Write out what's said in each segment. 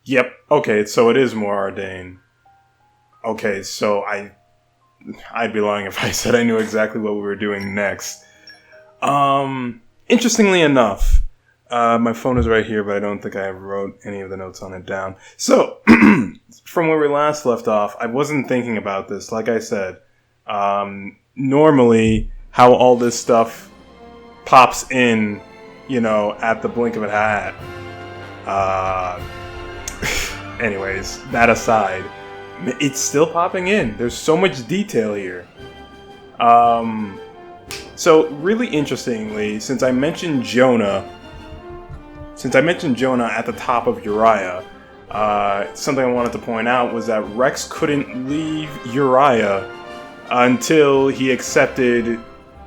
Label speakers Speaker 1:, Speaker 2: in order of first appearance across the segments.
Speaker 1: Yep. Okay, so it is more ordained. Okay, so I'd be lying if I said I knew exactly what we were doing next. Interestingly enough, my phone is right here, but I don't think I wrote any of the notes on it down. So, from where we last left off, I wasn't thinking about this. Like I said, normally how all this stuff pops in, at the blink of a hat. Anyways, that aside, it's still popping in. There's so much detail here. So really interestingly, since I mentioned Jonah at the top of Uriah, something I wanted to point out was that Rex couldn't leave Uriah until he accepted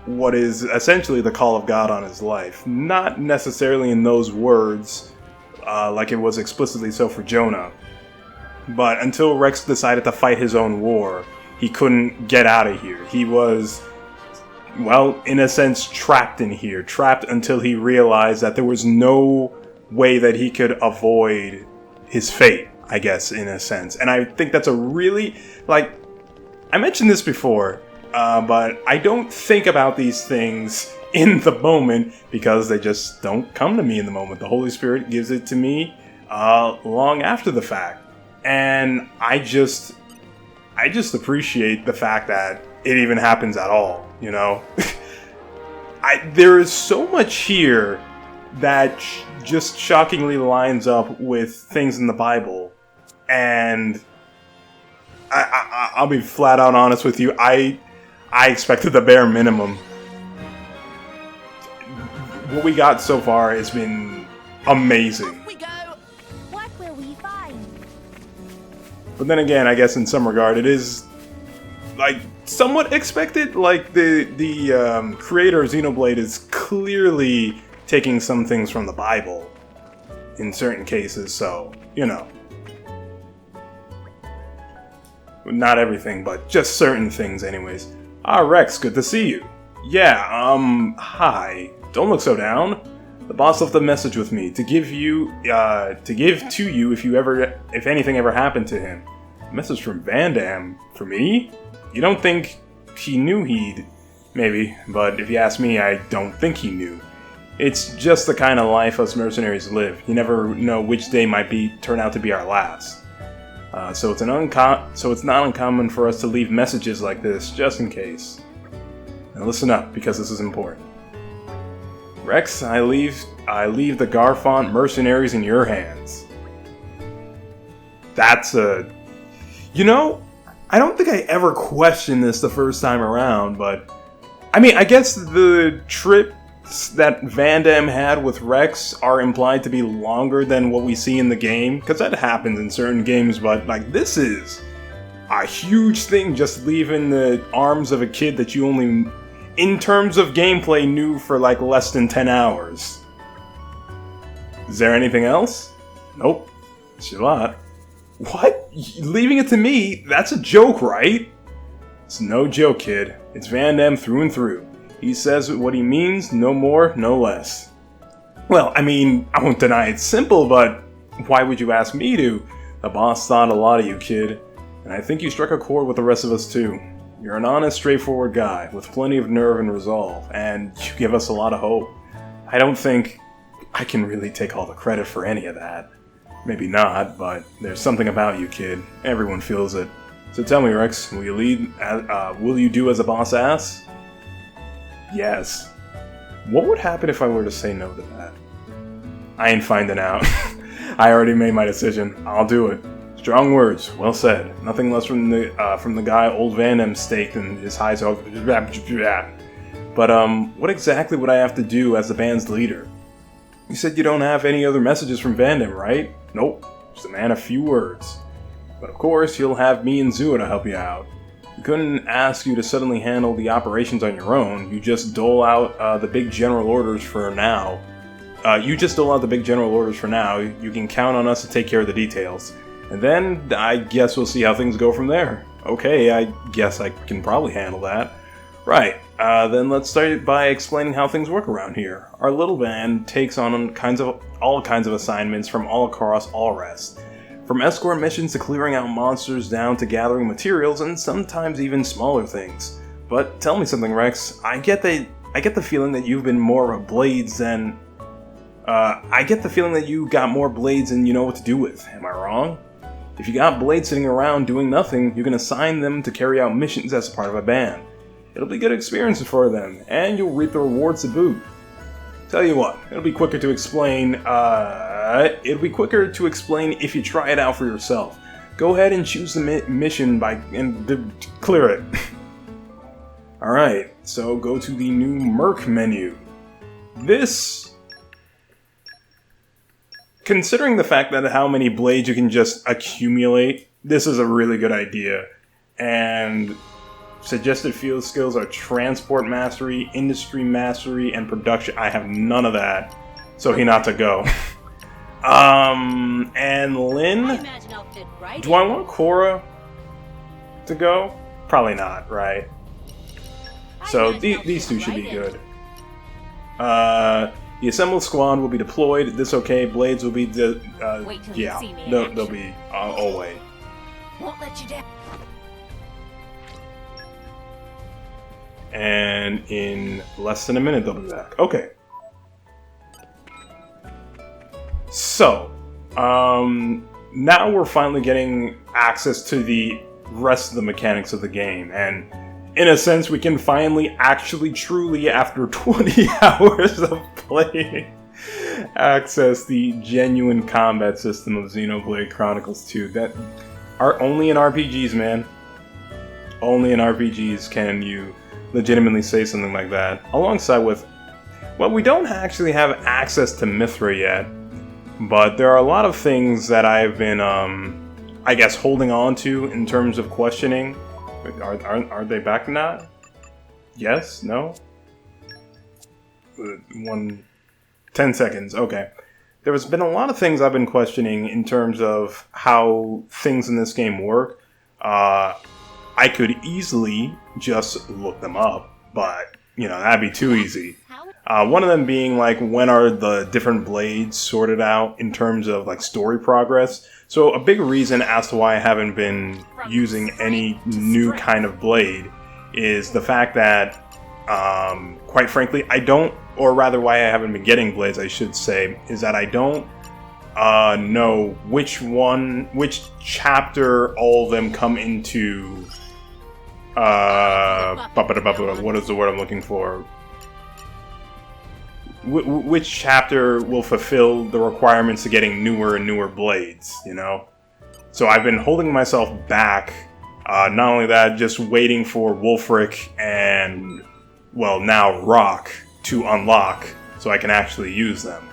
Speaker 1: what is essentially the call of God on his life. Not necessarily in those words, like it was explicitly so for Jonah, but until Rex decided to fight his own war, he couldn't get out of here. He was, well, in a sense, trapped in here. Trapped until he realized that there was no way that he could avoid his fate, I guess, in a sense. And I think that's a really, I mentioned this before, but I don't think about these things in the moment because they just don't come to me in the moment. The Holy Spirit gives it to me long after the fact. And I just appreciate the fact that it even happens at all, There is so much here that just shockingly lines up with things in the Bible. And I'll be flat out honest with you. I expected the bare minimum. What we got so far has been amazing.
Speaker 2: Off we go. What will we find?
Speaker 1: But then again, I guess in some regard, it is somewhat expected. The creator of Xenoblade is clearly taking some things from the Bible in certain cases, so, not everything, but just certain things anyways. Rex, good to see you. Yeah, hi. Don't look so down. The boss left a message with me to give to you if anything ever happened to him. A message from Vandam for me? You don't think he knew maybe, but if you ask me, I don't think he knew. It's just the kind of life us mercenaries live. You never know which day might turn out to be our last. So it's not uncommon for us to leave messages like this, just in case. Now listen up, because this is important. Rex, I leave the Garfont mercenaries in your hands. That's I don't think I ever questioned this the first time around, but I guess the trips that Vandam had with Rex are implied to be longer than what we see in the game, because that happens in certain games, but this is a huge thing, just leaving the arms of a kid that you only, in terms of gameplay, knew for less than 10 hours. Is there anything else? Nope. Shalat. What? Leaving it to me? That's a joke, right? It's no joke, kid. It's Vandam through and through. He says what he means, no more, no less. Well, I won't deny it's simple, but why would you ask me to? The boss thought a lot of you, kid. And I think you struck a chord with the rest of us, too. You're an honest, straightforward guy, with plenty of nerve and resolve, and you give us a lot of hope. I don't think I can really take all the credit for any of that. Maybe not, but there's something about you, kid. Everyone feels it. So tell me, Rex, will you do as the boss asks? Yes. What would happen if I were to say no to that? I ain't finding out. I already made my decision. I'll do it. Strong words, well said. Nothing less from the guy old Vandam staked in his high so. But what exactly would I have to do as the band's leader? You said you don't have any other messages from Vandam, right? Nope. Just a man of few words. But of course, you'll have me and Zua to help you out. We couldn't ask you to suddenly handle the operations on your own. You just dole out the big general orders for now. You can count on us to take care of the details. And then, I guess we'll see how things go from there. Okay, I guess I can probably handle that. Right, then let's start by explaining how things work around here. Our little band takes on all kinds of assignments from all across Allrest. From escort missions to clearing out monsters down to gathering materials and sometimes even smaller things. But tell me something, Rex. I get the feeling that you've been more of a blades than... I get the feeling that you got more blades than you know what to do with. Am I wrong? If you got blades sitting around doing nothing, you can assign them to carry out missions as a part of a band. It'll be good experiences for them, and you'll reap the rewards to boot. Tell you what, it'll be quicker to explain if you try it out for yourself. Go ahead and choose the mission and clear it. Alright, so go to the new Merc menu. Considering the fact that how many blades you can just accumulate, this is a really good idea. And suggested field skills are Transport Mastery, Industry Mastery, and Production. I have none of that, so Hinata go. And Lynn? Do I want Korra to go? Probably not, right? So these two should be good. The assembled squad will be deployed. This okay? Blades will be yeah. They'll be. Oh wait.
Speaker 2: Won't let you down.
Speaker 1: And in less than a minute they'll be back. Okay. So, now we're finally getting access to the rest of the mechanics of the game, and in a sense, we can finally, actually, truly, after 20 hours of playing, access the genuine combat system of Xenoblade Chronicles 2 that are only in RPGs, man. Only in RPGs can you legitimately say something like that. Alongside with, well, we don't actually have access to Mithra yet, but there are a lot of things that I've been, I guess, holding on to in terms of questioning. Are they back not? Yes? No? 10 seconds, okay. There's been a lot of things I've been questioning in terms of how things in this game work. I could easily just look them up, but, you know, that'd be too easy. One of them being, like, when are the different blades sorted out in terms of, like, story progress. So a big reason as to why I haven't been using any new kind of blade is the fact that, quite frankly, I don't, or rather why I haven't been getting blades, I should say, is that I don't know which chapter all of them come into, what is the word I'm looking for? Which chapter will fulfill the requirements to getting newer and newer blades, you know? So I've been holding myself back. Not only that, just waiting for Wulfric and, well, now Rock to unlock so I can actually use them.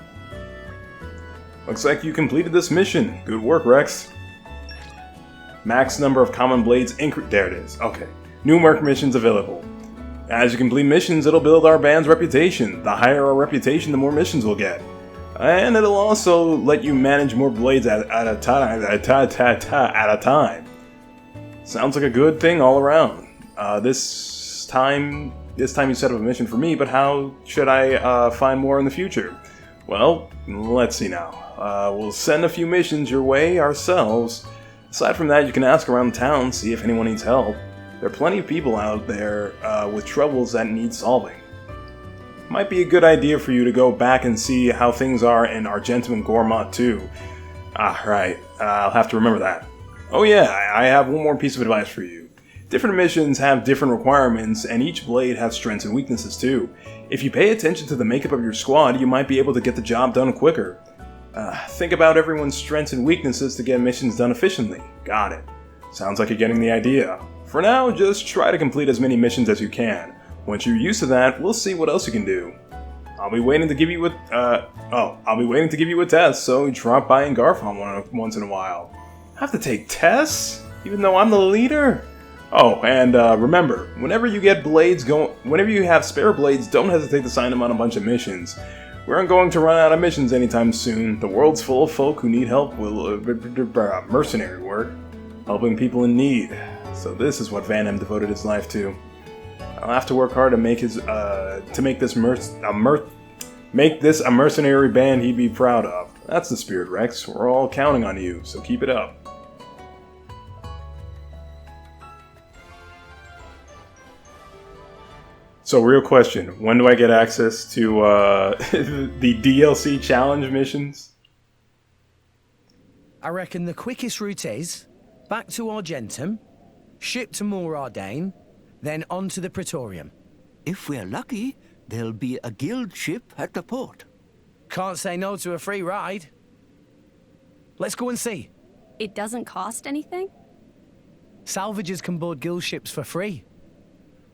Speaker 1: Looks like you completed this mission. Good work, Rex. Max number of common blades there it is. Okay. New Merc missions available. As you complete missions, it'll build our band's reputation. The higher our reputation, the more missions we'll get. And it'll also let you manage more blades at a time. Sounds like a good thing all around. This time you set up a mission for me, but how should I find more in the future? Well, let's see now. We'll send a few missions your way ourselves. Aside from that, you can ask around town, see if anyone needs help. There are plenty of people out there with troubles that need solving. Might be a good idea for you to go back and see how things are in Argentum and Gormott too. Right. I'll have to remember that. Oh yeah, I have one more piece of advice for you. Different missions have different requirements, and each blade has strengths and weaknesses too. If you pay attention to the makeup of your squad, you might be able to get the job done quicker. Think about everyone's strengths and weaknesses to get missions done efficiently. Got it. Sounds like you're getting the idea. For now, just try to complete as many missions as you can. Once you're used to that, we'll see what else you can do. I'll be waiting to give you a test, so drop by and Garf on once in a while. Have to take tests? Even though I'm the leader? Oh, and remember, whenever you have spare blades, don't hesitate to sign them on a bunch of missions. We aren't going to run out of missions anytime soon. The world's full of folk who need help with mercenary work, helping people in need. So this is what Van Hem devoted his life to. I'll have to work hard to make this a mercenary band he'd be proud of. That's the spirit, Rex. We're all counting on you, so keep it up. So, real question. When do I get access to the DLC challenge missions?
Speaker 3: I reckon the quickest route is back to Argentum, ship to Morardane, then on to the Praetorium.
Speaker 4: If we're lucky, there'll be a guild ship at the port.
Speaker 3: Can't say no to a free ride. Let's go and see.
Speaker 5: It doesn't cost anything?
Speaker 3: Salvagers can board guild ships for free.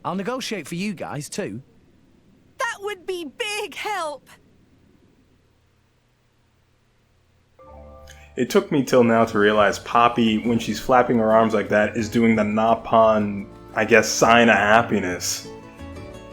Speaker 3: I'll negotiate for you guys, too.
Speaker 2: That would be big help.
Speaker 1: It took me till now to realize Poppy, when she's flapping her arms like that, is doing the Napon, I guess, sign of happiness.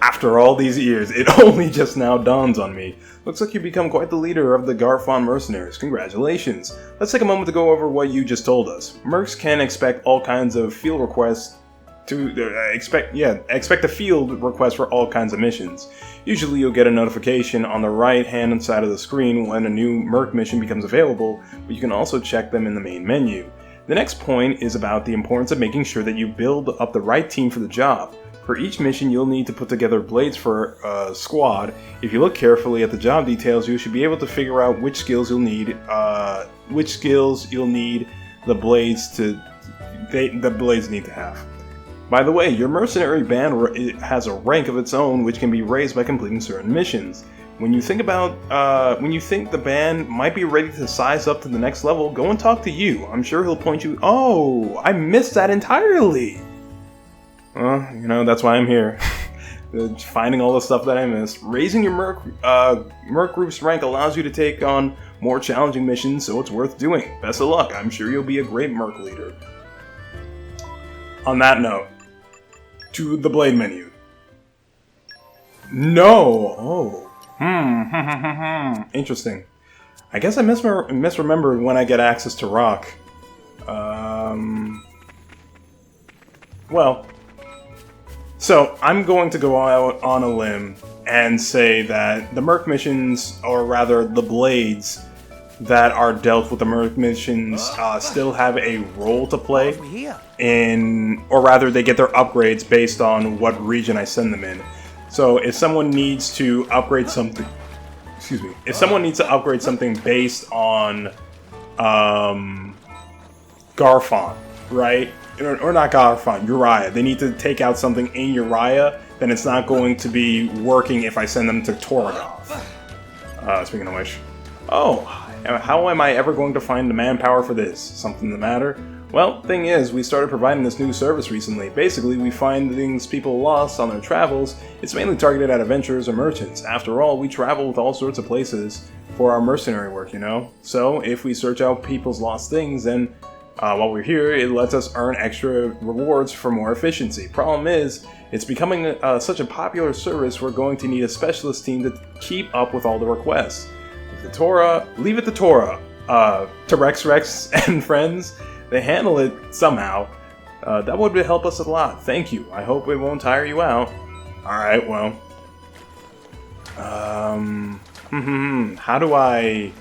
Speaker 1: After all these years, it only just now dawns on me. Looks like you've become quite the leader of the Garfon mercenaries. Congratulations. Let's take a moment to go over what you just told us. Mercs can expect all kinds of field requests to expect a field request for all kinds of missions. Usually you'll get a notification on the right hand side of the screen when a new Merc mission becomes available, but you can also check them in the main menu. The next point is about the importance of making sure that you build up the right team for the job. For each mission, you'll need to put together blades for a squad. If you look carefully at the job details, you should be able to figure out which skills you'll need the blades need to have. By the way, your mercenary band has a rank of its own, which can be raised by completing certain missions. When you think the band might be ready to size up to the next level, go and talk to you. I'm sure he'll point you. Oh, I missed that entirely. Well, that's why I'm here. Finding all the stuff that I missed. Raising your Merc group's rank allows you to take on more challenging missions, so it's worth doing. Best of luck. I'm sure you'll be a great Merc leader. On that note, to the blade menu. No! Oh. Interesting. I guess I misremembered when I get access to rock. Well, so I'm going to go out on a limb and say that the Merc missions, or rather the blades that are dealt with the Merc missions, still have a role to play or rather they get their upgrades based on what region I send them in. So if someone needs to upgrade something, based on Garfon, right? Or not Garfon, Uriah. They need to take out something in Uriah, then it's not going to be working if I send them to Toragov. Speaking of which, how am I ever going to find the manpower for this? Something the matter? Well, thing is, we started providing this new service recently. Basically, we find things people lost on their travels. It's mainly targeted at adventurers or merchants. After all, we travel with all sorts of places for our mercenary work, So, if we search out people's lost things, then while we're here, it lets us earn extra rewards for more efficiency. Problem is, it's becoming such a popular service, we're going to need a specialist team to keep up with all the requests. Leave it to Tora, to Rex and friends. They handle it somehow. That would help us a lot. Thank you. I hope it won't tire you out. Alright, well. How do I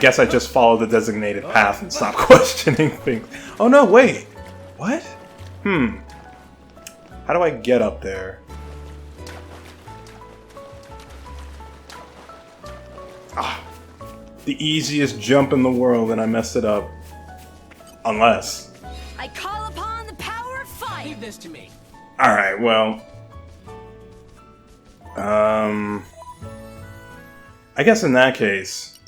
Speaker 1: guess I just follow the designated path and stop questioning things. Oh no, wait. What? How do I get up there? The easiest jump in the world, and I messed it up. Unless.
Speaker 2: I call upon the power of fire.
Speaker 3: Leave this to me.
Speaker 1: Alright, well. I guess in that case,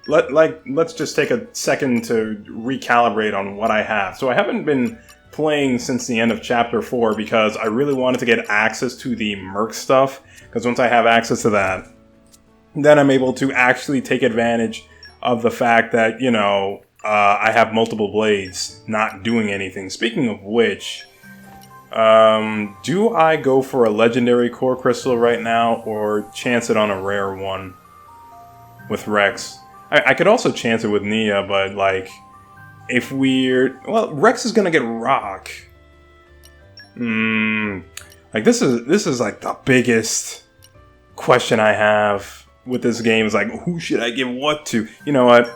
Speaker 1: let's just take a second to recalibrate on what I have. So I haven't been playing since the end of Chapter 4 because I really wanted to get access to the Merc stuff, because once I have access to that, then I'm able to actually take advantage of the fact that, I have multiple blades not doing anything. Speaking of which, do I go for a legendary core crystal right now or chance it on a rare one with Rex? I could also chance it with Nia, but if Rex is gonna get rock. This is the biggest question I have with this game is like, who should I give what to? You know what?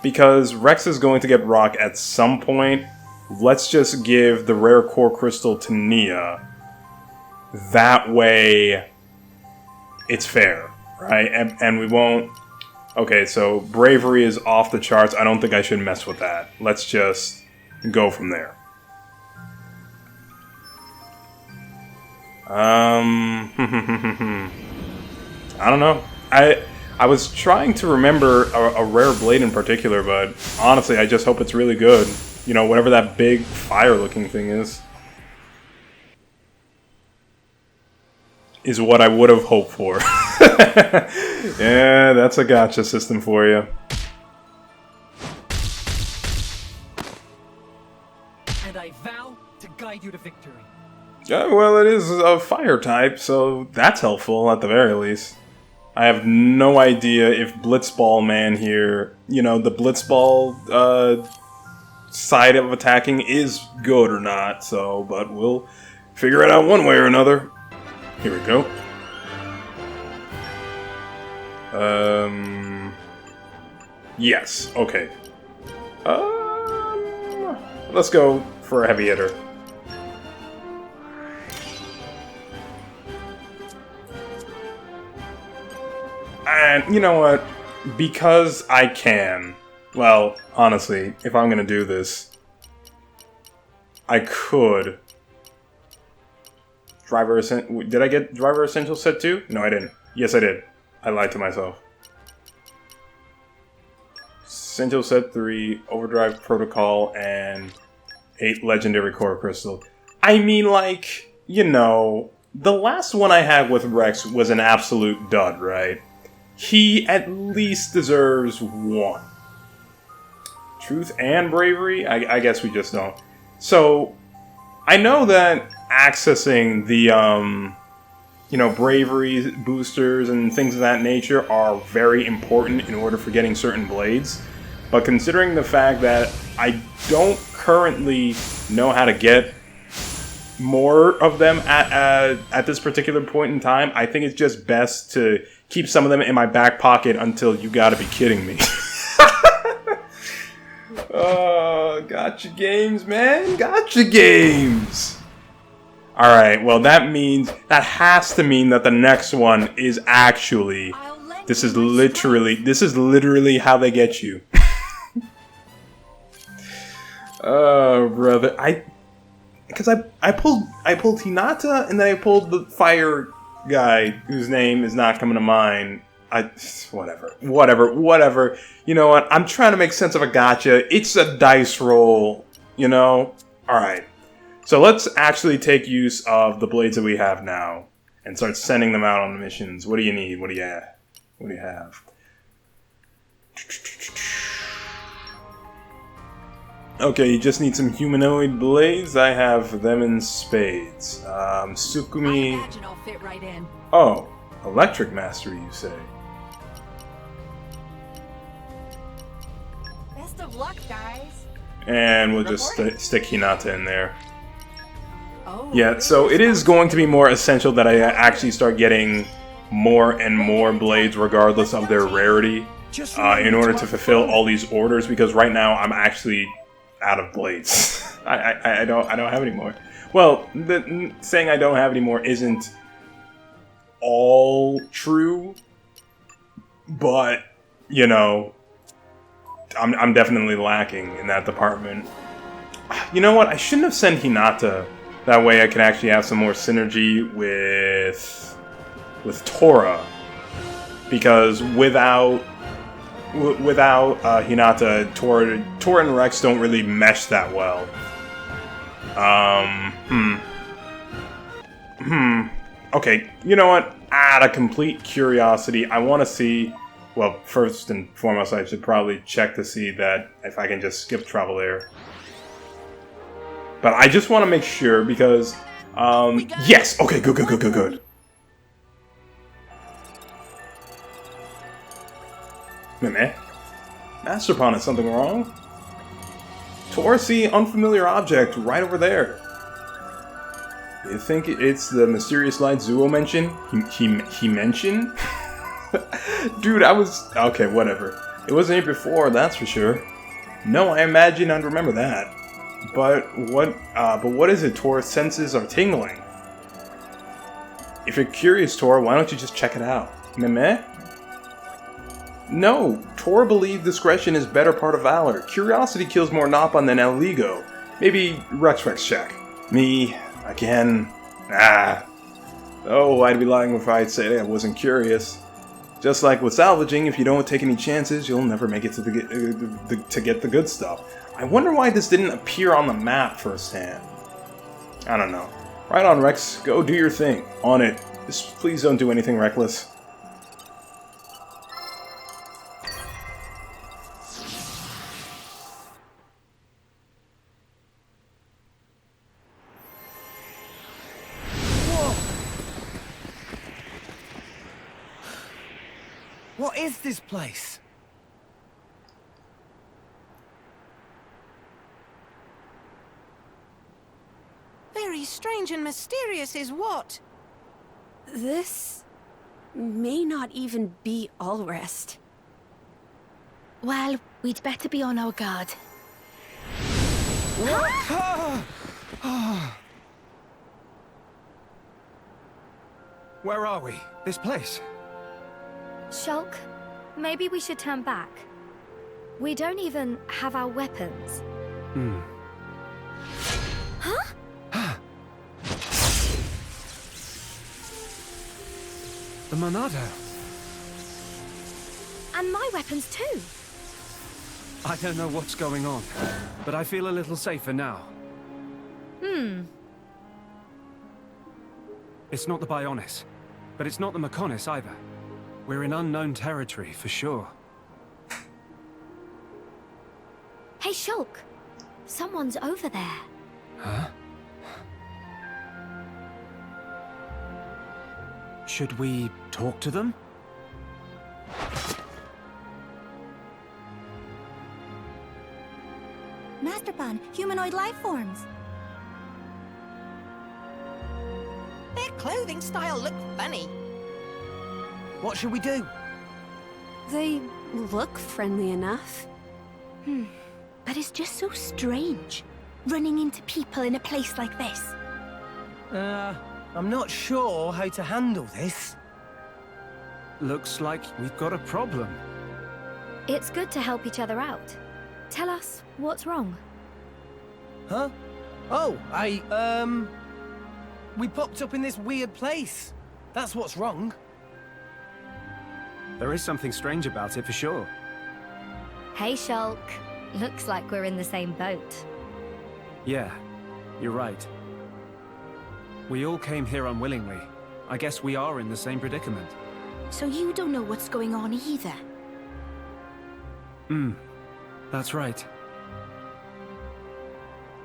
Speaker 1: Because Rex is going to get rock at some point, let's just give the rare core crystal to Nia. That way, it's fair, right? And we won't... Okay, so bravery is off the charts. I don't think I should mess with that. Let's just go from there. I don't know. I was trying to remember a rare blade in particular, but honestly, I just hope it's really good. You know, whatever that big fire-looking thing is what I would have hoped for. Yeah, that's a gotcha system for you.
Speaker 6: And I vow to guide you to victory.
Speaker 1: Yeah, well, it is a fire type, so that's helpful at the very least. I have no idea if Blitzball Man here, you know, the Blitzball side of attacking is good or not, so, but we'll figure it out one way or another. Here we go. Yes, okay. Let's go for a heavy hitter. And you know what? Because I can, well, honestly, if I'm gonna do this, I could. Did I get Driver Essential set 2? No, I didn't. Yes, I did. I lied to myself. Essential set 3, Overdrive Protocol, and 8 Legendary Core Crystal. I mean, like, you know, the last one I had with Rex was an absolute dud, right? He at least deserves 1. Truth and Bravery? I guess we just don't. So, I know that accessing the, you know, bravery boosters and things of that nature are very important in order for getting certain blades. But considering the fact that I don't currently know how to get more of them at this particular point in time, I think it's just best to keep some of them in my back pocket until you gotta be kidding me. Oh, gotcha games, man. Gotcha games. Alright, well that has to mean that the next one is actually, this is literally how they get you. Oh, brother. Because I pulled Hinata, and then I pulled the fire guy whose name is not coming to mind. Whatever. You know what? I'm trying to make sense of a gotcha. It's a dice roll, you know? Alright. So let's actually take use of the blades that we have now and start sending them out on the missions. What do you need? What do you have? Okay, you just need some humanoid blades. I have them in spades. Sukumi...
Speaker 2: I imagine I'll fit right in.
Speaker 1: Oh, electric mastery, you say?
Speaker 2: Best of luck, guys.
Speaker 1: And we'll just stick Hinata in there.
Speaker 2: Oh,
Speaker 1: Yeah, so it is going to be more essential that I actually start getting more and more blades regardless of their rarity in order to fulfill all these orders, because right now I'm actually out of blades. I don't have any more. Well, saying I don't have any more isn't all true, but you know, I'm definitely lacking in that department. You know what? I shouldn't have sent Hinata. That way I can actually have some more synergy with Tora, because without Hinata, Tora and Rex don't really mesh that well. Okay, you know what? Out of complete curiosity, I want to see... Well, first and foremost, I should probably check to see that if I can just skip Travel Air. But I just want to make sure, because... yes! Okay, good. Meh. Master Pawn, is something wrong? Taurasi, unfamiliar object, right over there. You think it's the mysterious light Zuo mentioned? He mentioned? Dude, I was... Okay, whatever. It wasn't here before, that's for sure. No, I imagine I'd remember that. But what is it, Tor's senses are tingling? If you're curious, Tor, why don't you just check it out? Meh? No, Tor believed discretion is better part of valor. Curiosity kills more Nappan than El Ego. Maybe Rex check. Me, again, Oh, I'd be lying if I'd say I wasn't curious. Just like with salvaging, if you don't take any chances, you'll never make it to get the good stuff. I wonder why this didn't appear on the map firsthand. I don't know. Right on, Rex. Go do your thing. On it. Just please don't do anything reckless.
Speaker 3: What is this place?
Speaker 7: Very strange and mysterious is what?
Speaker 5: This may not even be Allrest.
Speaker 8: Well, we'd better be on our guard.
Speaker 9: Where are we? This place?
Speaker 8: Shulk, maybe we should turn back. We don't even have our weapons. Huh?
Speaker 9: The Monado.
Speaker 8: And my weapons too.
Speaker 9: I don't know what's going on, but I feel a little safer now. It's not the Bionis, but it's not the Mechonis either. We're in unknown territory, for sure.
Speaker 8: Hey, Shulk. Someone's over there.
Speaker 9: Huh? Should we talk to them?
Speaker 7: Masterpan, humanoid life forms. Their clothing style look funny.
Speaker 3: What should we do?
Speaker 5: They look friendly enough.
Speaker 8: But it's just so strange, running into people in a place like this.
Speaker 3: I'm not sure how to handle this.
Speaker 9: Looks like we've got a problem.
Speaker 8: It's good to help each other out. Tell us what's wrong.
Speaker 3: Huh? Oh, we popped up in this weird place. That's what's wrong.
Speaker 9: There is something strange about it, for sure.
Speaker 8: Hey, Shulk. Looks like we're in the same boat.
Speaker 9: Yeah, you're right. We all came here unwillingly. I guess we are in the same predicament.
Speaker 8: So you don't know what's going on either?
Speaker 9: That's right.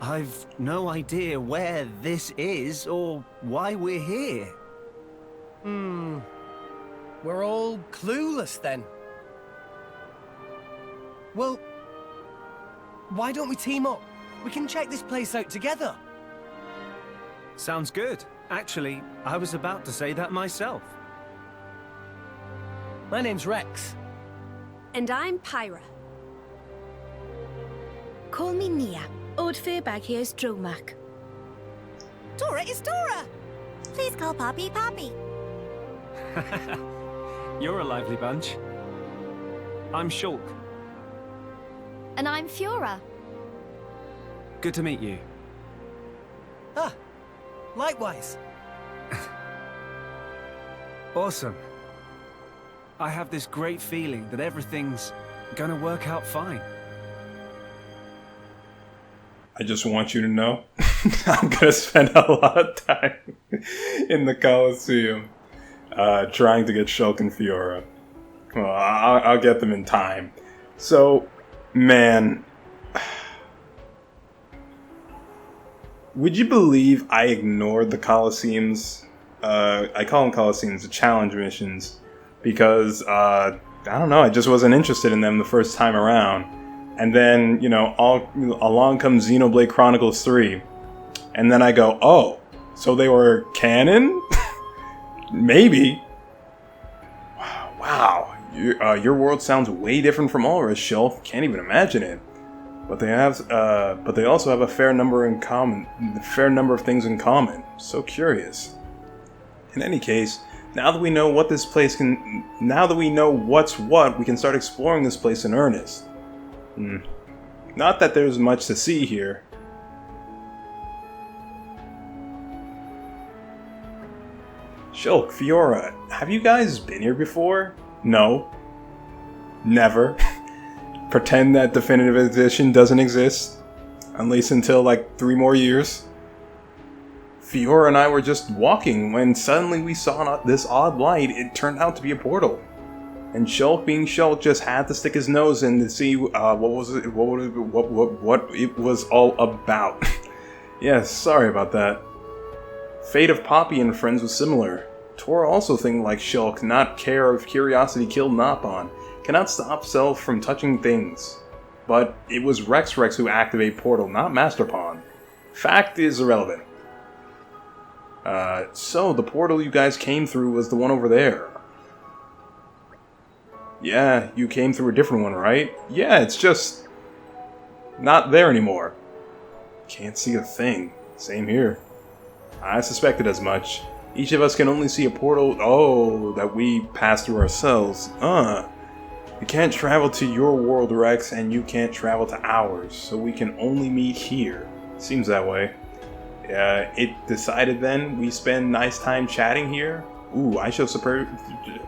Speaker 4: I've no idea where this is or why we're here.
Speaker 3: We're all clueless then. Well, why don't we team up? We can check this place out together.
Speaker 9: Sounds good. Actually, I was about to say that myself.
Speaker 3: My name's Rex.
Speaker 5: And I'm Pyra.
Speaker 8: Call me Nia. Old Fairbank here's Dromak.
Speaker 7: Tora is Tora. Please call Poppy Poppy.
Speaker 9: You're a lively bunch. I'm Shulk.
Speaker 8: And I'm Fiora.
Speaker 9: Good to meet you.
Speaker 3: Likewise.
Speaker 9: Awesome. I have this great feeling that everything's gonna work out fine.
Speaker 1: I just want you to know, I'm gonna spend a lot of time in the Colosseum trying to get Shulk and Fiora. Well, I'll get them in time. So, man, would you believe I ignored the Colosseums? I call them Colosseums, the challenge missions, because I don't know, I just wasn't interested in them the first time around. And then, along comes Xenoblade Chronicles 3. And then I go, oh, so they were canon? Maybe. Wow, your world sounds way different from ours, Shulk. Can't even imagine it. But they also have a fair number of things in common. So curious. In any case, now that we know what's what, we can start exploring this place in earnest. Not that there's much to see here. Shulk, Fiora, have you guys been here before? No. Never. Pretend that definitive edition doesn't exist. At least until like 3 more years. Fiora and I were just walking when suddenly we saw this odd light. It turned out to be a portal. And Shulk, being Shulk, just had to stick his nose in to see what it was all about. Yes, sorry about that. Fate of Poppy and friends was similar. Tora also thinking like Shulk, not care if curiosity killed Nopon, cannot stop self from touching things. But it was Rex who activated Portal, not Master Pawn. Fact is irrelevant. So the portal you guys came through was the one over there. Yeah, you came through a different one, right? Yeah, it's just not there anymore. Can't see a thing. Same here. I suspected as much. Each of us can only see a portal, that we pass through ourselves. We can't travel to your world, Rex, and you can't travel to ours, so we can only meet here. Seems that way. It decided then we spend nice time chatting here? Ooh, I shall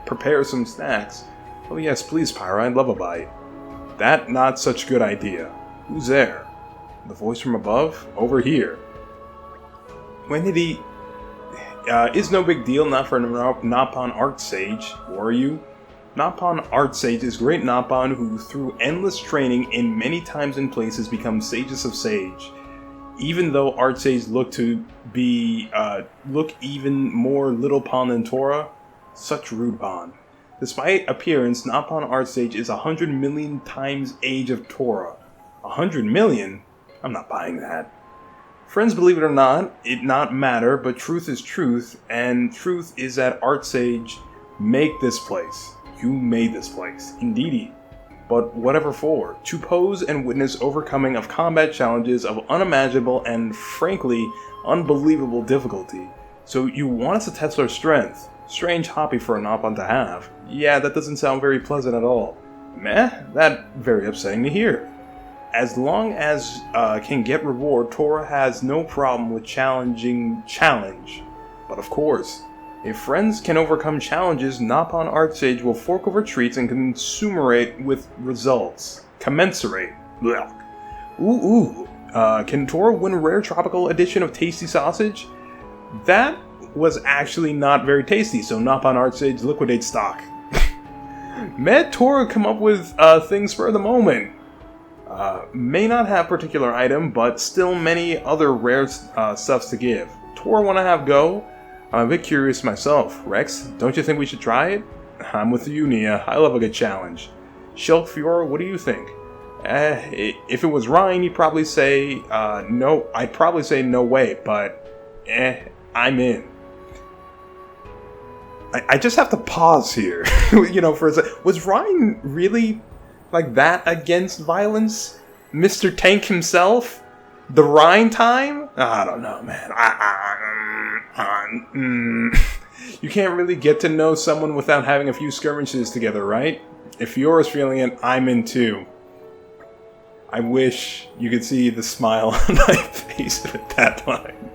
Speaker 1: prepare some snacks. Oh yes, please, Pyra, I'd love a bite. That not such good idea. Who's there? The voice from above? Over here. When did he... is no big deal, not for Nopon Art Sage, were you? Nopon Art Sage is great Nopon who, through endless training in many times and places, becomes Sages of Sage. Even though Art Sage look even more Little Pon than Tora, such rude Pon. Despite appearance, Nopon Art Sage is 100 million times age of Tora. 100 million? I'm not buying that. Friends, believe it or not, it not matter, but truth is truth, and truth is that Art Sage make this place. You made this place, indeedy. But whatever for, to pose and witness overcoming of combat challenges of unimaginable and, frankly, unbelievable difficulty. So you want us to test our strength. Strange hobby for a Nopon to have. Yeah, that doesn't sound very pleasant at all. Meh, that very upsetting to hear. As long as can get reward, Tora has no problem with challenge. But of course, if friends can overcome challenges, Nopon Art Sage will fork over treats and consumerate with results. Commensurate. Blech. Can Tora win a rare tropical edition of Tasty Sausage? That was actually not very tasty, so Nopon Art Sage liquidate stock. Met Tora come up with things for the moment. May not have particular item, but still many other rare stuffs to give. Tora wanna have go? I'm a bit curious myself. Rex, don't you think we should try it? I'm with you, Nia. I love a good challenge. Shulk, Fiora, what do you think? If it was Ryan, he'd probably say, no. I'd probably say no way, but, I'm in. I just have to pause here, for a second. Was Ryan really like that against violence? Mr. Tank himself? The Rhine time? I don't know, man. You can't really get to know someone without having a few skirmishes together, right? If Fiora's feeling it, I'm in too. I wish you could see the smile on my face at that line.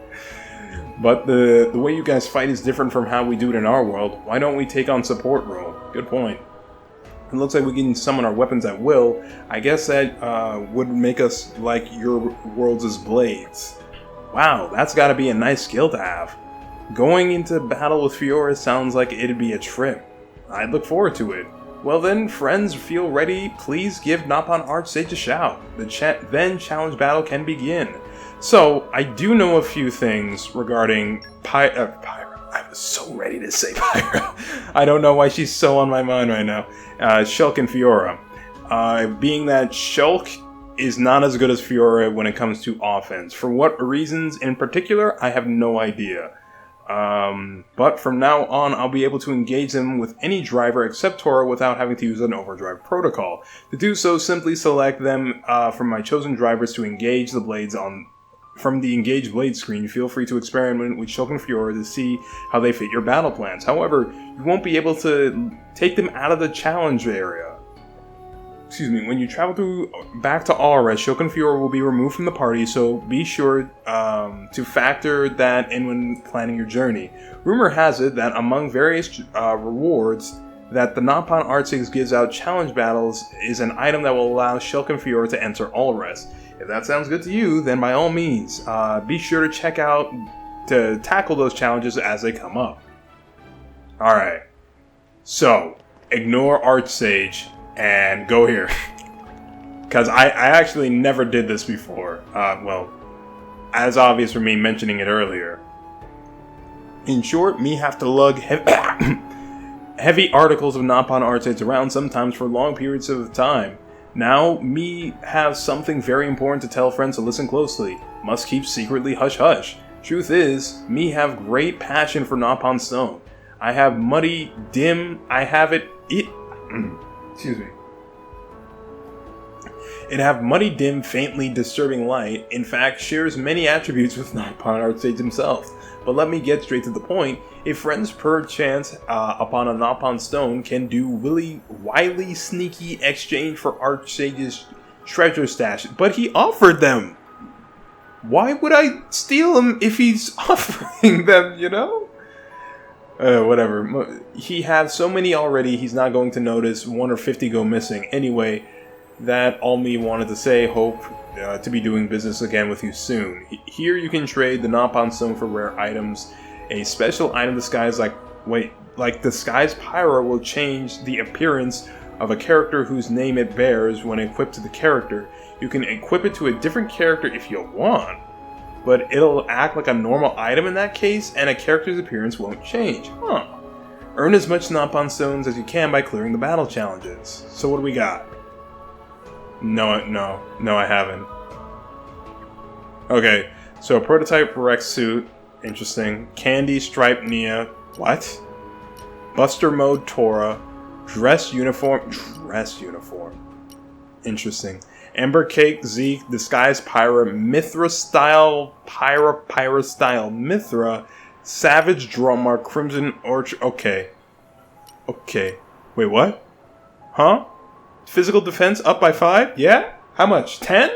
Speaker 1: But the way you guys fight is different from how we do it in our world. Why don't we take on support role? Good point. It looks like we can summon our weapons at will. I guess that would make us like your worlds as blades. Wow, that's gotta be a nice skill to have. Going into battle with Fiora sounds like it'd be a trip. I'd look forward to it. Well then, friends, feel ready. Please give Nopon Art Sage a shout. Then challenge battle can begin. So, I do know a few things regarding Pyra. I was so ready to say Pyra. I don't know why she's so on my mind right now. Shulk and Fiora. Being that Shulk is not as good as Fiora when it comes to offense. For what reasons in particular, I have no idea. But from now on, I'll be able to engage them with any driver except Tora without having to use an overdrive protocol. To do so, simply select them from my chosen drivers to engage the blades from the Engage Blade screen. Feel free to experiment with Shulk and Fiora to see how they fit your battle plans. However, you won't be able to take them out of the challenge area. When you travel back to Alrest, Shulk and Fiora will be removed from the party, so be sure to factor that in when planning your journey. Rumor has it that among various rewards that the Nopon Artsix gives out, challenge battles is an item that will allow Shulk and Fiora to enter Alrest. If that sounds good to you, then by all means, be sure to check out to tackle those challenges as they come up. Alright, so ignore Archsage and go here. Because I actually never did this before. Well, as obvious for me mentioning it earlier. In short, me have to lug heavy articles of Nopon Artsage around sometimes for long periods of time. Now, me have something very important to tell friends to listen closely. Must keep secretly hush hush. Truth is, me have great passion for Nopon Stone. I have muddy, dim, I have it excuse me. It have muddy, dim, faintly disturbing light, in fact, shares many attributes with Nopon Artsage himself. But let me get straight to the point. If friends perchance upon a Nopon Stone can do wily, sneaky exchange for Archsage's treasure stash, but he offered them! Why would I steal him if he's offering them, you know? Whatever. He has so many already, he's not going to notice 1 or 50 go missing. Anyway, that all me wanted to say. Hope to be doing business again with you soon. Here you can trade the Nopon Stone for rare items. A special item disguised like disguised Pyra will change the appearance of a character whose name it bears when equipped to the character. You can equip it to a different character if you want, but it'll act like a normal item in that case, and a character's appearance won't change. Huh. Earn as much Nopon Stones as you can by clearing the battle challenges. So what do we got? No, I haven't. Okay, so a prototype Rex suit. Interesting. Candy Stripe Nia. What? Buster Mode Tora. Dress uniform. Interesting. Ember Cake Zeke. Disguise Pyra. Mithra style Pyra style Mithra. Savage Drummer. Crimson Orchard. Okay. Wait, what? Huh? Physical defense up by 5? Yeah? How much? 10?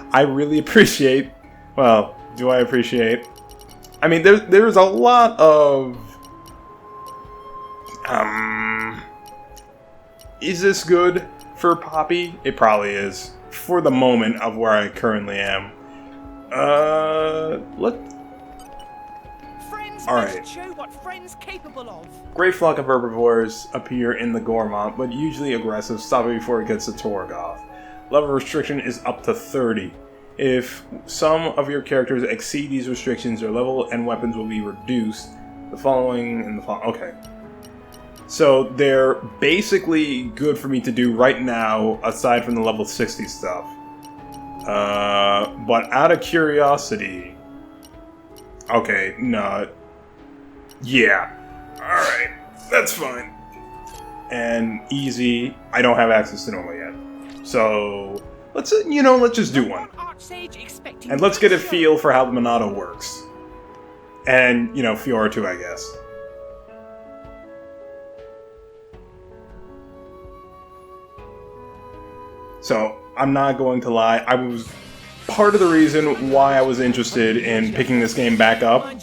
Speaker 1: I really appreciate... Well, do I appreciate... I mean, there's a lot of... Is this good for Poppy? It probably is. For the moment of where I currently am. Look... Alright.
Speaker 6: Show what friends capable of.
Speaker 1: Great flock of herbivores appear in the Gormont, but usually aggressive, stopping before it gets to Torgoth. Level restriction is up to 30. If some of your characters exceed these restrictions, their level and weapons will be reduced. Okay. So they're basically good for me to do right now, aside from the level 60 stuff. But out of curiosity... Okay, no... Yeah. Alright. That's fine. And easy. I don't have access to normal yet. So, let's just do one. And let's get a feel for how the Monado works. And, Fiora too, I guess. So, I'm not going to lie, part of the reason why I was interested in picking this game back up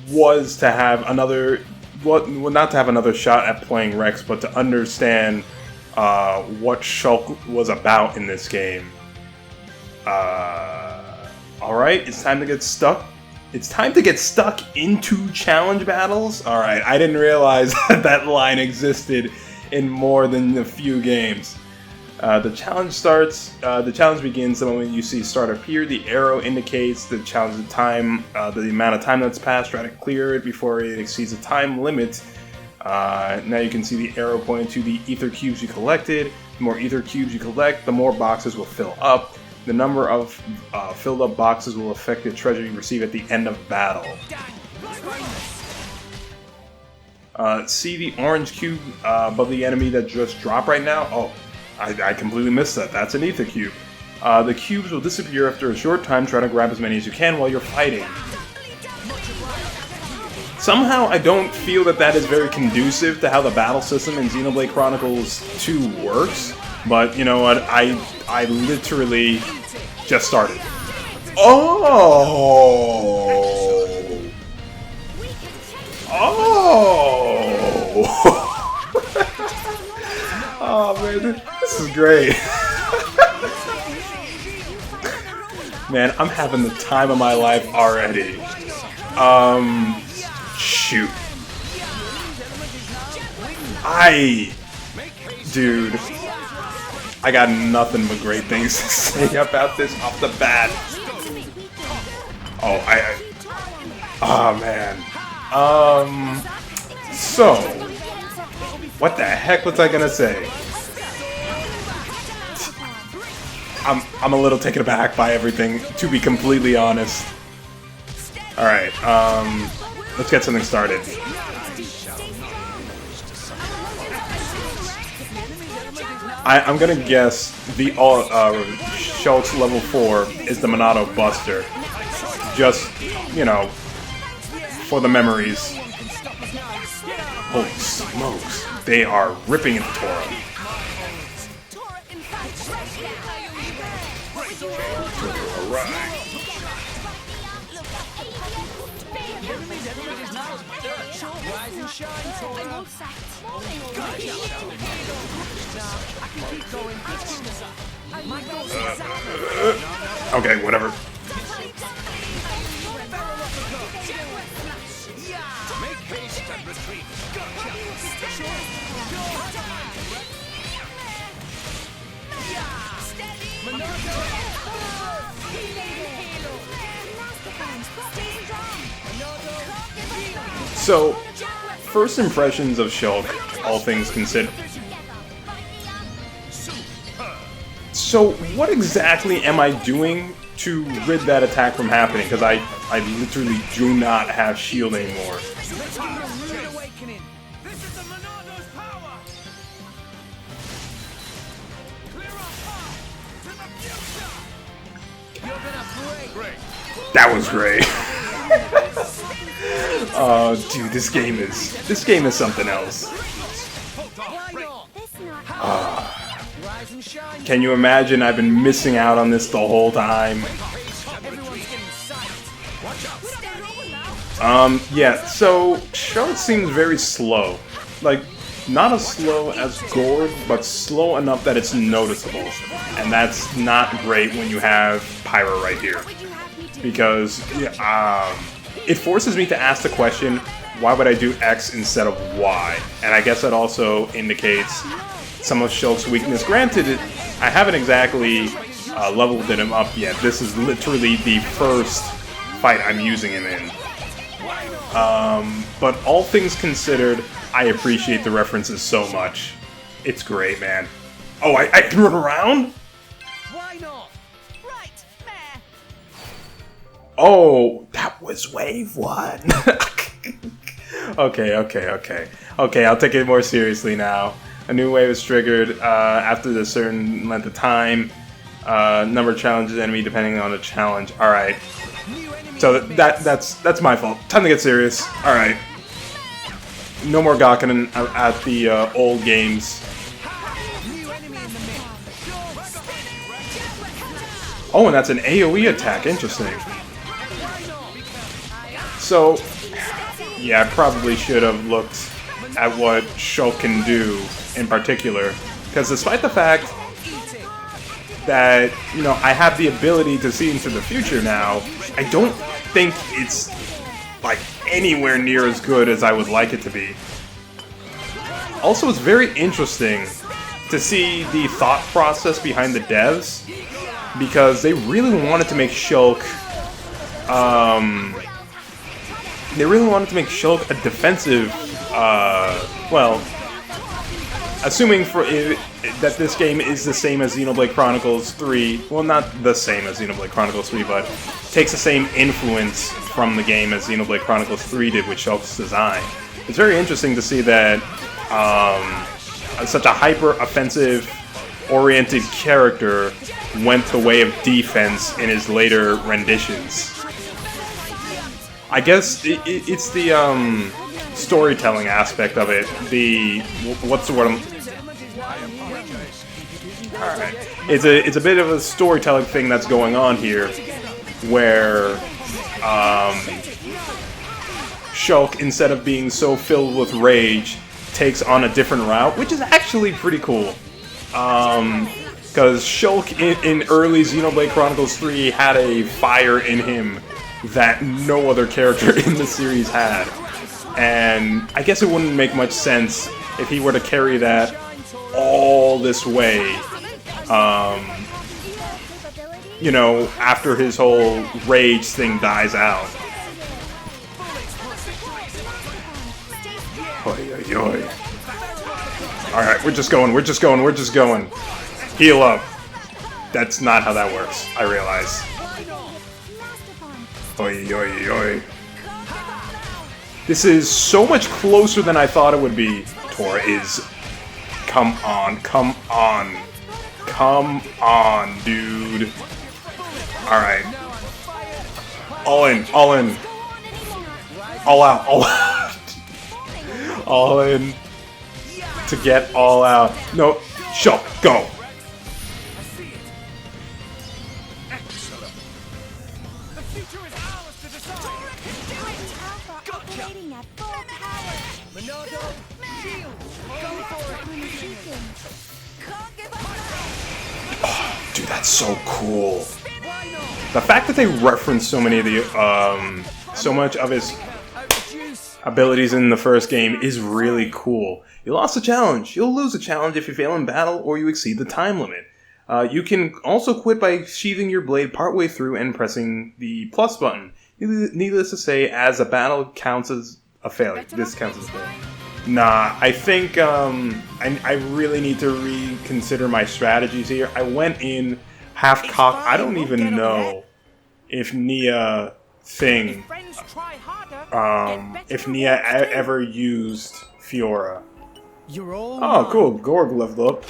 Speaker 1: was to have another, not to have another shot at playing Rex, but to understand what Shulk was about in this game. Alright, it's time to get stuck. It's time to get stuck into challenge battles? Alright, I didn't realize that line existed in more than a few games. The challenge begins the moment you see start appear. The arrow indicates the challenge time, the amount of time that's passed. Try to clear it before it exceeds the time limit. Now you can see the arrow pointing to the ether cubes you collected. The more ether cubes you collect, the more boxes will fill up. The number of filled up boxes will affect the treasure you receive at the end of battle. See the orange cube above the enemy that just dropped right now? Oh, I completely missed that. That's an ether cube. The cubes will disappear after a short time. Try to grab as many as you can while you're fighting. Somehow, I don't feel that that is very conducive to how the battle system in Xenoblade Chronicles 2 works. But, you know what, I literally just started. Oh! Oh! Oh, man, this is great. Man, I'm having the time of my life already. Shoot. Dude, I got nothing but great things to say about this off the bat. Oh, oh man. So, what the heck was I gonna say? I'm a little taken aback by everything, to be completely honest. Alright, let's get something started. I'm gonna guess the Shulk's level 4 is the Monado Buster. Just, you know, for the memories. Holy smokes, they are ripping into Tora. Okay, whatever. So, first impressions of Shulk, all things considered. So, what exactly am I doing to rid that attack from happening? Because I literally do not have shield anymore. That was great. Oh, dude, this game is something else. Can you imagine? I've been missing out on this the whole time. Yeah. So Shulk seems very slow, like not as slow as Gord, but slow enough that it's noticeable, and that's not great when you have Pyra right here, because it forces me to ask the question, why would I do X instead of Y? And I guess that also indicates some of Shulk's weakness. Granted, I haven't exactly leveled him up yet. This is literally the first fight I'm using him in. But all things considered, I appreciate the references so much. It's great, man. Oh, I can run around?
Speaker 6: Why not? Right, fair.
Speaker 1: Oh, that was wave 1. Okay, I'll take it more seriously now. A new wave is triggered after a certain length of time. Number of challenges enemy depending on the challenge. Alright. So that's my fault. Time to get serious. Alright. No more Gakinen at the old games. Oh, and that's an AoE attack. Interesting. So, yeah, I probably should have looked at what Shulk can do in particular, because despite the fact that, you know, I have the ability to see into the future now, I don't think it's like anywhere near as good as I would like it to be. Also, it's very interesting to see the thought process behind the devs, because they really wanted to make Shulk a defensive, well, assuming that this game is the same as Xenoblade Chronicles 3, well, not the same as Xenoblade Chronicles 3, but takes the same influence from the game as Xenoblade Chronicles 3 did with Shulk's design. It's very interesting to see that such a hyper-offensive oriented character went the way of defense in his later renditions. I guess it's the storytelling aspect of it. What's the word? Alright. It's a bit of a storytelling thing that's going on here, where Shulk, instead of being so filled with rage, takes on a different route, which is actually pretty cool. Because Shulk in early Xenoblade Chronicles 3 had a fire in him that no other character in the series had. And I guess it wouldn't make much sense if he were to carry that all this way, you know, after his whole rage thing dies out. Oy, oy, oy. Alright, we're just going. Heal up. That's not how that works, I realize. Oy, oy, oy. This is so much closer than I thought it would be. Tora is... Come on, dude. Alright. All in. All out. All in. To get all out. No, Shulk, go. Oh, dude, that's so cool. The fact that they reference so many of the, so much of his abilities in the first game is really cool. You lost a challenge. You'll lose a challenge if you fail in battle or you exceed the time limit. You can also quit by sheathing your blade partway through and pressing the plus button. Needless to say, as a battle counts as a failure. This counts as a failure. Nah, I think I really need to reconsider my strategies here. I went in half-cocked. I don't even know if Nia thing... if Nia ever used Fiora. Oh, cool. Gorg leveled up.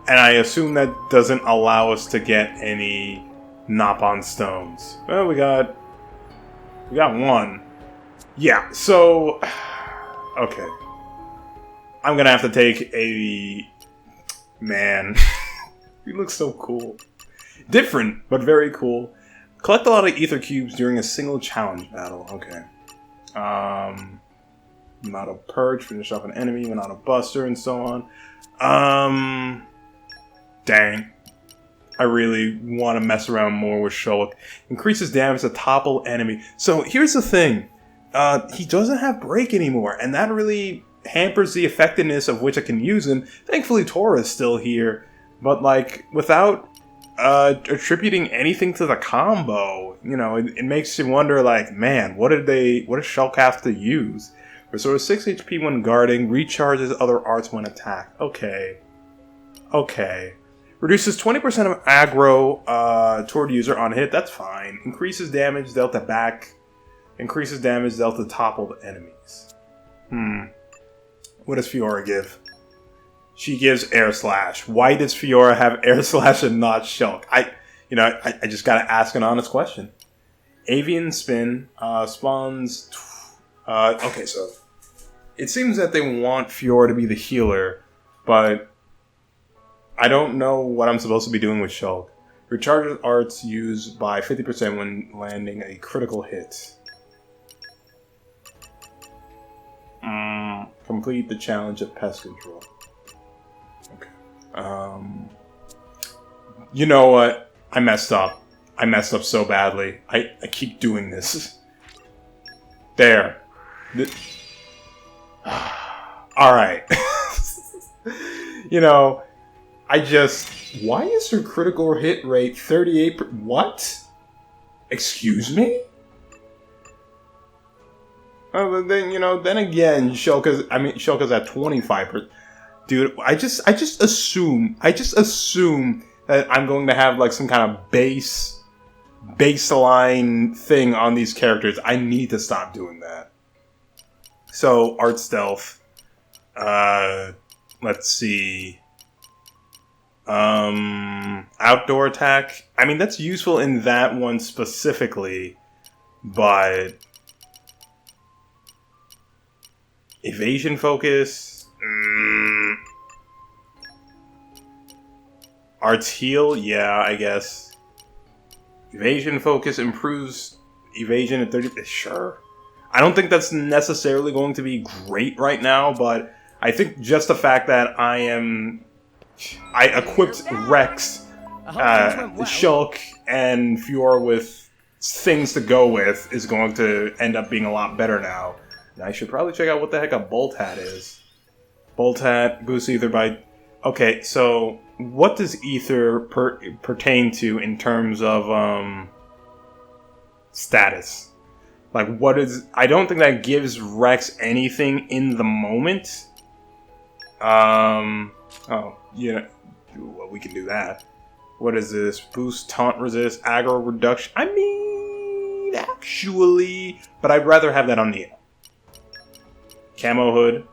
Speaker 1: And I assume that doesn't allow us to get any Nop-on stones. Well, we got one. Yeah, so... Okay. I'm gonna have to take a... Man. He looks so cool. Different, but very cool. Collect a lot of ether cubes during a single challenge battle. Okay. Monado Purge, finish off an enemy, Monado Buster, and so on. Dang. I really want to mess around more with Shulk. Increases damage to topple enemy. So here's the thing. He doesn't have break anymore, and that really hampers the effectiveness of which I can use him. Thankfully, Tora is still here, but like without attributing anything to the combo, you know, it makes you wonder. Like, man, what does Shulk have to use? Restores 6 HP when guarding. Recharges other arts when attacked. Okay. Reduces 20% of aggro toward user on hit. That's fine. Increases damage dealt to back. Increases damage dealt to toppled enemies. What does Fiora give? She gives Air Slash. Why does Fiora have Air Slash and not Shulk? I just gotta ask an honest question. Avian Spin spawns... okay, so... It seems that they want Fiora to be the healer, but... I don't know what I'm supposed to be doing with Shulk. Recharges arts used by 50% when landing a critical hit. Complete the challenge of pest control. Okay. You know what? I messed up. I messed up so badly. I keep doing this. There. Alright. You know... Why is her critical hit rate 38%? What? Excuse me? But then, you know, then again, Shulk is at 25%. Dude, I just assume that I'm going to have like some kind of baseline thing on these characters. I need to stop doing that. So, art stealth. Let's see. Outdoor attack. I mean, that's useful in that one specifically, but evasion focus. Arts heal, yeah, I guess. Evasion focus improves evasion at 30%. Sure. I don't think that's necessarily going to be great right now, but I think just the fact that I equipped Rex, Shulk, and Fiora with things to go with is going to end up being a lot better now. And I should probably check out what the heck a Bolt Hat is. Bolt Hat boosts Ether by... Okay, so what does Ether pertain to in terms of status? Like, what is... I don't think that gives Rex anything in the moment. Oh, yeah. Well, we can do that. What is this? Boost, taunt resist, aggro reduction. I mean, actually... But I'd rather have that on Neo. Camo hood.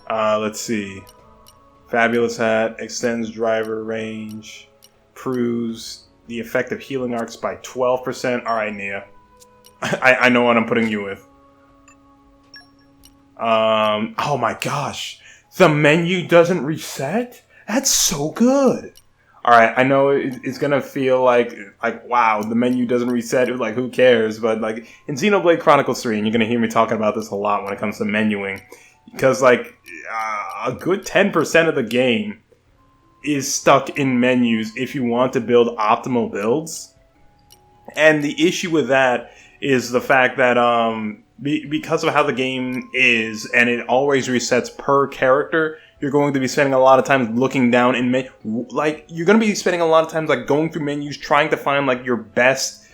Speaker 1: Let's see. Fabulous hat. Extends driver range. Proves the effect of healing arcs by 12%. Alright, Neo. I know what I'm putting you with. Oh my gosh. The menu doesn't reset? That's so good. Alright, I know it's gonna feel like, wow, the menu doesn't reset, like, who cares? But, like, in Xenoblade Chronicles 3, and you're gonna hear me talking about this a lot when it comes to menuing, because, like, a good 10% of the game is stuck in menus if you want to build optimal builds. And the issue with that is the fact that, because of how the game is, and it always resets per character, you're going to be spending a lot of time looking down in you're going to be spending a lot of times like going through menus, trying to find like your best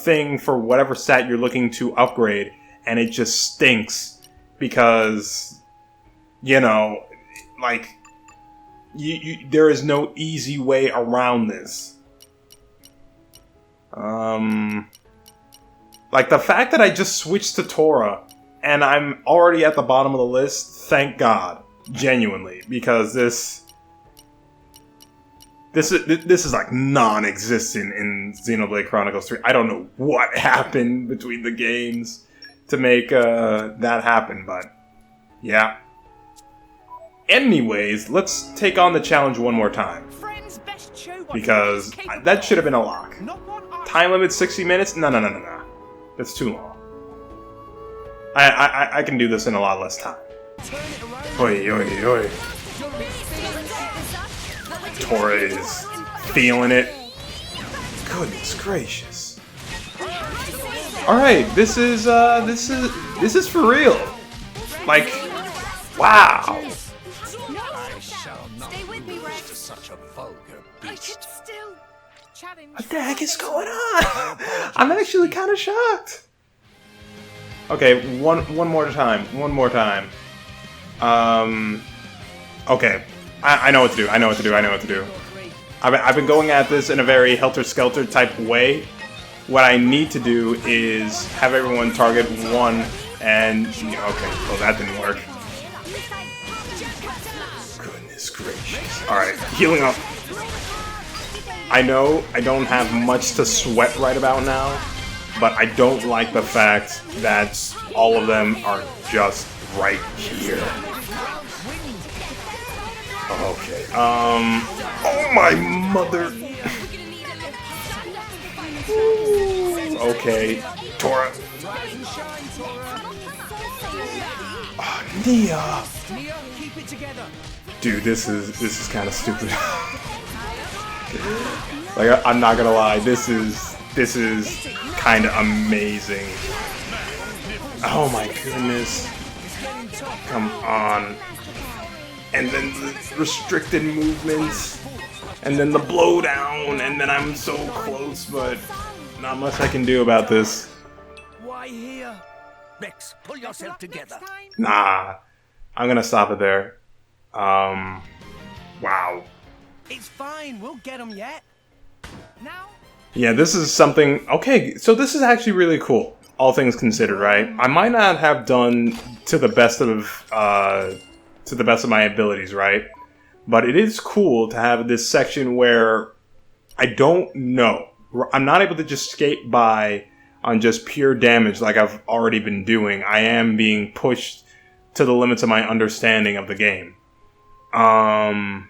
Speaker 1: thing for whatever stat you're looking to upgrade, and it just stinks because, you know, like there is no easy way around this. Like, the fact that I just switched to Tora, and I'm already at the bottom of the list, thank God. Genuinely. Because this is like, non-existent in Xenoblade Chronicles 3. I don't know what happened between the games to make that happen, but, yeah. Anyways, let's take on the challenge one more time. Because that should have been a lock. Time limit 60 minutes? No. That's too long. I can do this in a lot less time. Oi. Torres feeling it. Goodness gracious. Alright, this is for real. Like, wow. What the heck is going on? I'm actually kind of shocked. Okay, one more time. Okay. I know what to do. I've been going at this in a very helter-skelter type way. What I need to do is have everyone target one and... Okay, well that didn't work. Goodness gracious. Alright, healing up. I know I don't have much to sweat right about now, but I don't like the fact that all of them are just right here. Okay, oh my mother. Okay, Tora. Oh, Nia. Dude, this is kind of stupid. Like, I'm not gonna lie, this is kind of amazing. Oh my goodness. Come on. And then the restricted movements, and then the blowdown, and then I'm so close, but not much I can do about this.
Speaker 6: Why here?
Speaker 4: Rex, pull yourself together.
Speaker 1: Nah, I'm gonna stop it there. Wow.
Speaker 3: It's fine, we'll get them yet.
Speaker 6: Now?
Speaker 1: Yeah, this is something... Okay, so this is actually really cool, all things considered, right? I might not have done to the best of my abilities, right? But it is cool to have this section where I don't know. I'm not able to just skate by on just pure damage like I've already been doing. I am being pushed to the limits of my understanding of the game. I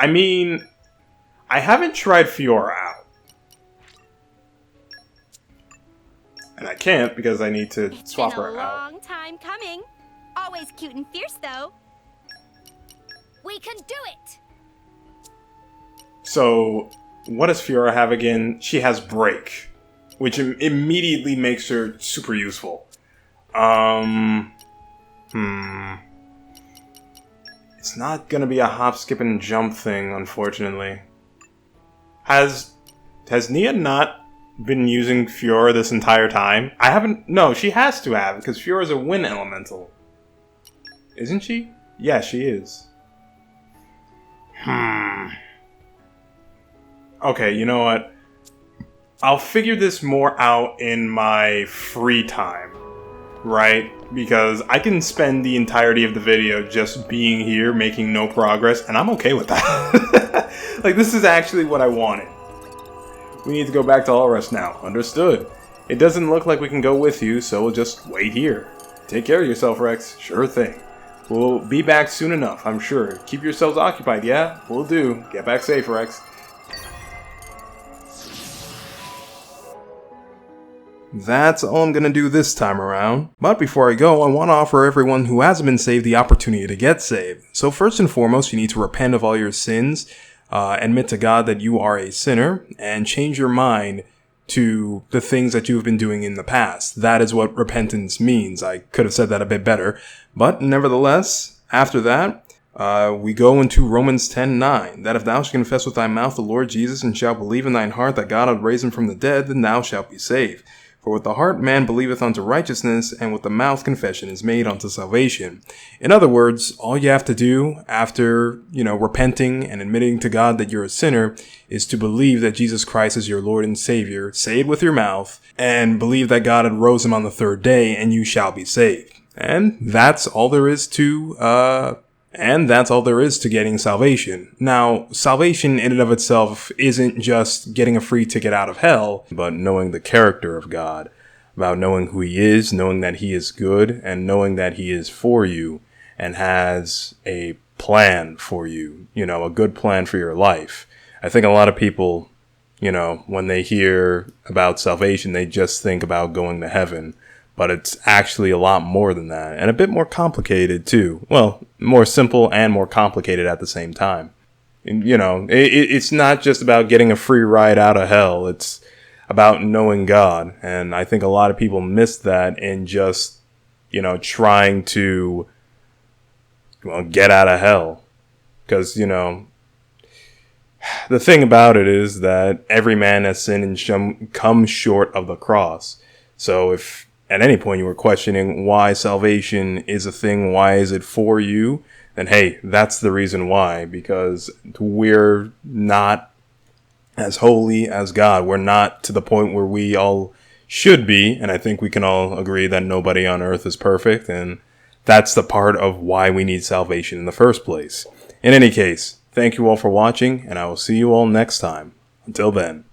Speaker 1: mean, I haven't tried Fiora out. And I can't because I need to swap her out.
Speaker 7: Long time coming. Always cute and fierce, though.
Speaker 8: We can do it!
Speaker 1: So, what does Fiora have again? She has Break, which immediately makes her super useful. It's not gonna be a hop, skip, and jump thing, unfortunately. Has Nia not been using Fiora this entire time? I haven't... No, she has to have, because Fiora's a wind elemental. Isn't she? Yeah, she is. Okay, you know what? I'll figure this more out in my free time, right? Because I can spend the entirety of the video just being here, making no progress, and I'm okay with that. Like, this is actually what I wanted. We need to go back to Allrest now. Understood. It doesn't look like we can go with you, so we'll just wait here. Take care of yourself, Rex. Sure thing. We'll be back soon enough, I'm sure. Keep yourselves occupied, yeah? Will do. Get back safe, Rex. That's all I'm gonna do this time around. But before I go, I want to offer everyone who hasn't been saved the opportunity to get saved. So first and foremost, you need to repent of all your sins, admit to God that you are a sinner, and change your mind to the things that you've been doing in the past. That is what repentance means. I could have said that a bit better. But nevertheless, after that, we go into Romans 10:9, that if thou shalt confess with thy mouth the Lord Jesus, and shalt believe in thine heart that God hath raised him from the dead, then thou shalt be saved. For with the heart man believeth unto righteousness, and with the mouth confession is made unto salvation. In other words, all you have to do after, repenting and admitting to God that you're a sinner is to believe that Jesus Christ is your Lord and Savior, say it with your mouth, and believe that God had rose him on the third day, and you shall be saved. And that's all there is to, getting salvation. Now, salvation in and of itself isn't just getting a free ticket out of hell, but knowing the character of God, about knowing who he is, knowing that he is good, and knowing that he is for you, and has a plan for you, a good plan for your life. I think a lot of people, when they hear about salvation, they just think about going to heaven. But it's actually a lot more than that, and a bit more complicated too. Well, more simple and more complicated at the same time. And, it's not just about getting a free ride out of hell. It's about knowing God, and I think a lot of people miss that in just, trying to, get out of hell. Because, the thing about it is that every man has sinned and come short of the cross. So if at any point you were questioning why salvation is a thing, why is it for you, then hey, that's the reason why, because we're not as holy as God. We're not to the point where we all should be, and I think we can all agree that nobody on earth is perfect, and that's the part of why we need salvation in the first place. In any case, thank you all for watching, and I will see you all next time. Until then.